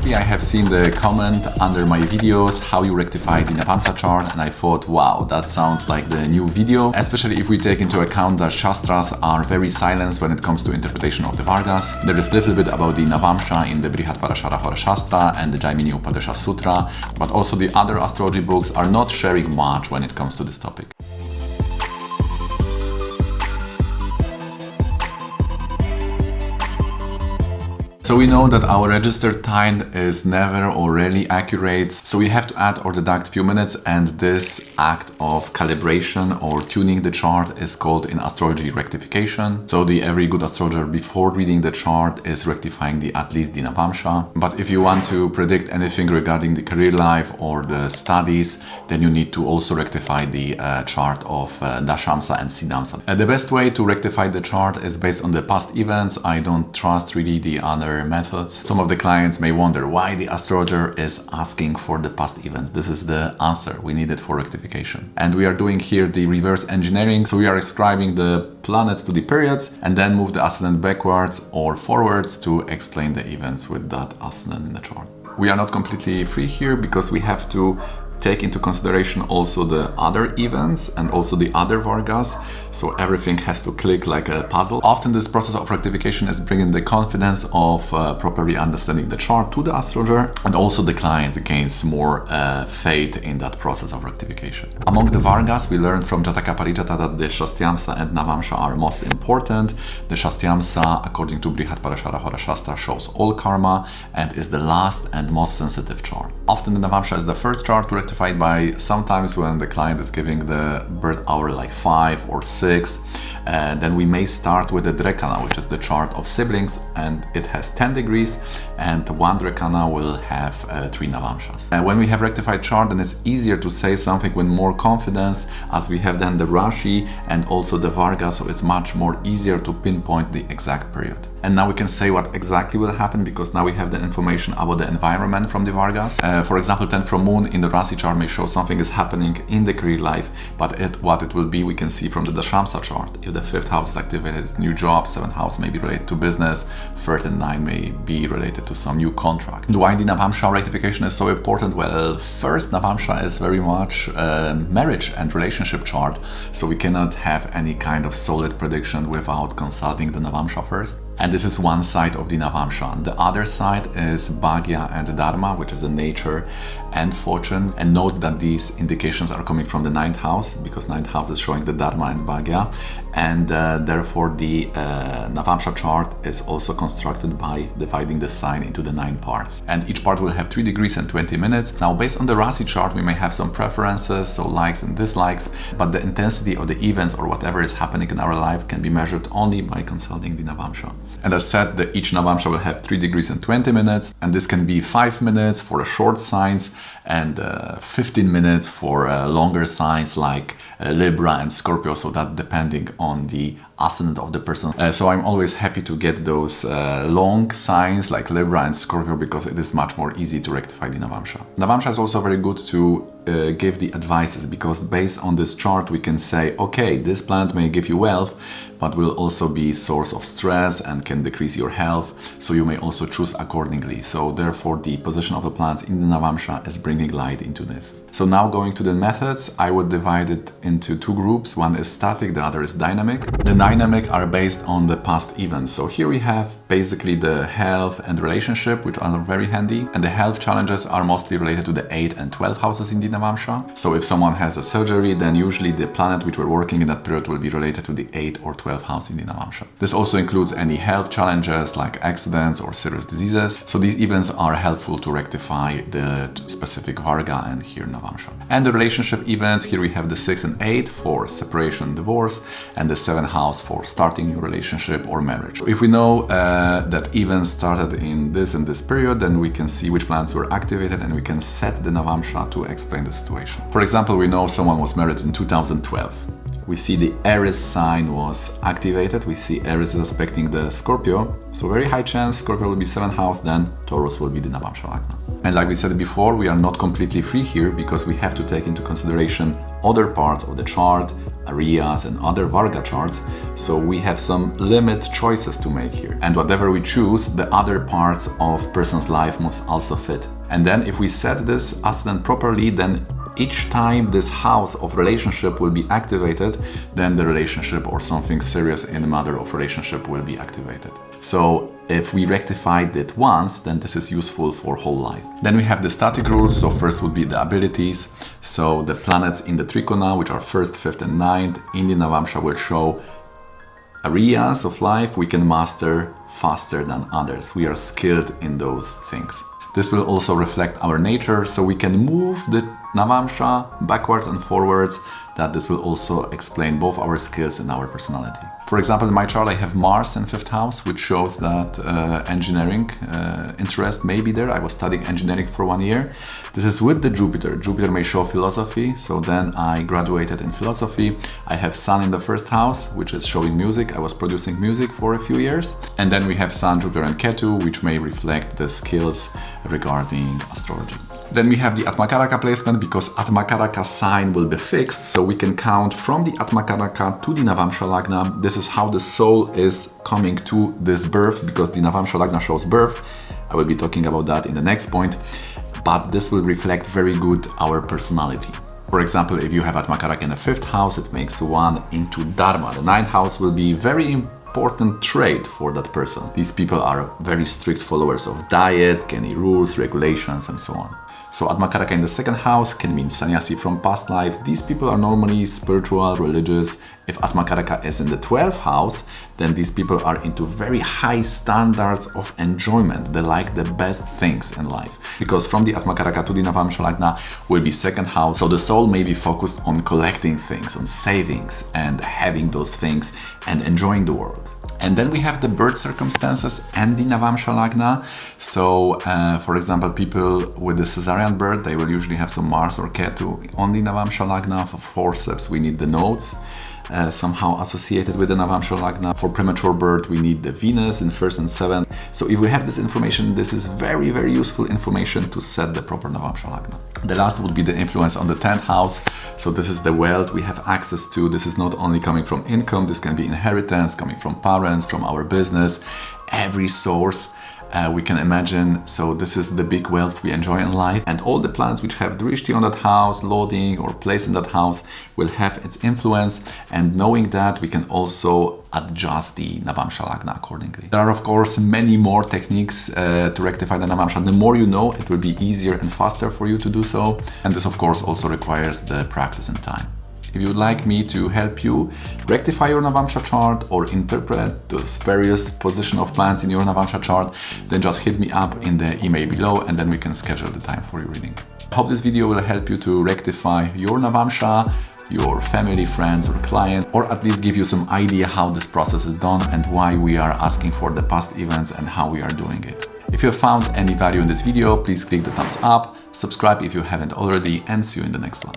Recently I have seen the comment under my videos how you rectify the Navamsa chart, and I thought, wow, that sounds like the new video, especially if we take into account that Shastras are very silent when it comes to interpretation of the Vargas. There is little bit about the Navamsha in the Brihatparashara Horashastra and the Jaimini Upadesha Sutra, but also the other astrology books are not sharing much when it comes to this topic. So we know that our registered time is never or rarely accurate, so we have to add or deduct few minutes, and this act of calibration or tuning the chart is called in astrology rectification. So every good astrologer before reading the chart is rectifying at least the Navamsha. But if you want to predict anything regarding the career life or the studies, then you need to also rectify the chart of Dashamsa and Siddhamsa. The best way to rectify the chart is based on the past events. I don't trust really the other methods. Some of the clients may wonder why the astrologer is asking for the past events. This is the answer we needed for rectification. And we are doing here the reverse engineering. So we are ascribing the planets to the periods and then move the ascendant backwards or forwards to explain the events with that ascendant in the chart. We are not completely free here because we have to take into consideration also the other events and also the other Vargas, so everything has to click like a puzzle. Often this process of rectification is bringing the confidence of properly understanding the chart to the astrologer, and also the client gains more faith in that process of rectification. Among the Vargas, we learned from Jataka Parijata that the Shastyamsa and Navamsha are most important. The Shastyamsa, according to Brihatparashara Horashastra, shows all karma and is the last and most sensitive chart. Often the Navamsha is the first chart to rectify by sometimes when the client is giving the birth hour like 5 or 6, then we may start with the Drekana, which is the chart of siblings, and it has 10 degrees, and one Drekana will have 3 Navamshas. And when we have rectified chart, then it's easier to say something with more confidence, as we have then the Rashi and also the Varga, so it's much more easier to pinpoint the exact period. And now we can say what exactly will happen, because now we have the information about the environment from the Vargas. For example, 10 from moon in the Rasi chart may show something is happening in the career life, but what it will be we can see from the Dashamsa chart. If the 5th house is activated, it's new job, 7th house may be related to business, 3rd and 9 may be related to some new contract. And why the Navamsha rectification is so important? Well, first, Navamsha is very much marriage and relationship chart, so we cannot have any kind of solid prediction without consulting the Navamsha first. And this is one side of the Navamsha. The other side is Bhagya and Dharma, which is the nature and fortune. And note that these indications are coming from the 9th house, because 9th house is showing the Dharma and Bhagya. And therefore the Navamsha chart is also constructed by dividing the sign into the 9 parts. And each part will have 3 degrees and 20 minutes. Now, based on the Rasi chart, we may have some preferences, so likes and dislikes, but the intensity of the events or whatever is happening in our life can be measured only by consulting the Navamsha. And as said, each Navamsha will have 3 degrees and 20 minutes, and this can be 5 minutes for short signs and 15 minutes for longer signs like Libra and Scorpio, so that depending on the ascendant of the person. So I'm always happy to get those long signs like Libra and Scorpio, because it is much more easy to rectify the Navamsha. Navamsha is also very good to give the advices, because based on this chart we can say, okay, this planet may give you wealth, but will also be source of stress and can decrease your health, so you may also choose accordingly. So therefore the position of the planets in the Navamsha is bringing light into this. So now going to the methods, I would divide it into 2 groups. One is static, the other is dynamic. The dynamic are based on the past events. So here we have basically the health and relationship, which are very handy. And the health challenges are mostly related to the 8th and 12th houses in the Navamsha. So if someone has a surgery, then usually the planet which we're working in that period will be related to the 8th or 12th house in the Navamsha. This also includes any health challenges like accidents or serious diseases. So these events are helpful to rectify the specific Varga and here Navamsha. And the relationship events, here we have the 6th and 8th for separation, divorce, and the 7th house for starting new relationship or marriage. If we know that events started in this and this period, then we can see which planets were activated and we can set the Navamsha to explain the situation. For example, we know someone was married in 2012. We see the Aries sign was activated. We see Aries is aspecting the Scorpio. So very high chance Scorpio will be 7th house, then Taurus will be the Navamsha Lagna. And like we said before, we are not completely free here, because we have to take into consideration other parts of the chart, Arias and other Varga charts, so we have some limit choices to make here. And whatever we choose, the other parts of person's life must also fit. And then if we set this ascendant properly, then each time this house of relationship will be activated, then the relationship or something serious in the matter of relationship will be activated. So if we rectified it once, then this is useful for whole life. Then we have the static rules. So first would be the abilities. So the planets in the Trikona, which are 1st, 5th and 9th, in the Navamsha will show areas of life we can master faster than others. We are skilled in those things. This will also reflect our nature, so we can move the Navamsha backwards and forwards, that this will also explain both our skills and our personality. For example, in my chart I have Mars in 5th house, which shows that engineering interest may be there. I was studying engineering for 1 year. This is with the Jupiter. Jupiter may show philosophy, so then I graduated in philosophy. I have Sun in the 1st house, which is showing music. I was producing music for a few years. And then we have Sun, Jupiter and Ketu, which may reflect the skills regarding astrology. Then we have the Atmakaraka placement, because Atmakaraka sign will be fixed, so we can count from the Atmakaraka to the Navamsha Lagna. This is how the soul is coming to this birth, because the Navamsha Lagna shows birth. I will be talking about that in the next point, but this will reflect very good our personality. For example, if you have Atmakaraka in the 5th house, it makes 1 into Dharma. The 9th house will be very important trait for that person. These people are very strict followers of diets, any rules, regulations, and so on. So Atmakaraka in the 2nd house can mean sannyasi from past life. These people are normally spiritual, religious. If Atmakaraka is in the 12th house, then these people are into very high standards of enjoyment. They like the best things in life. Because from the Atmakaraka to the Navamsha Lagna will be 2nd house. So the soul may be focused on collecting things, on savings and having those things and enjoying the world. And then we have the birth circumstances and the Navamsha Lagna. So, for example, people with the cesarean birth, they will usually have some Mars or Ketu on the Navamsha Lagna. For forceps, we need the nodes somehow associated with the Navamsha Lagna. For premature birth, we need the Venus in 1st and 7th. So if we have this information, this is very, very useful information to set the proper Navamsha Lagna. The last would be the influence on the 10th house. So this is the wealth we have access to. This is not only coming from income, this can be inheritance, coming from parents, from our business, every source we can imagine. So this is the big wealth we enjoy in life, and all the planets which have drishti on that house, loading or place in that house, will have its influence. And knowing that, we can also adjust the Navamsha Lagna accordingly. There are of course many more techniques to rectify the Navamsha. The more you know, it will be easier and faster for you to do so, and this of course also requires the practice and time. If you would like me to help you rectify your Navamsha chart or interpret those various position of planets in your Navamsha chart, then just hit me up in the email below and then we can schedule the time for your reading. I hope this video will help you to rectify your Navamsha, your family, friends or clients, or at least give you some idea how this process is done and why we are asking for the past events and how we are doing it. If you have found any value in this video, please click the thumbs up, subscribe if you haven't already, and see you in the next one.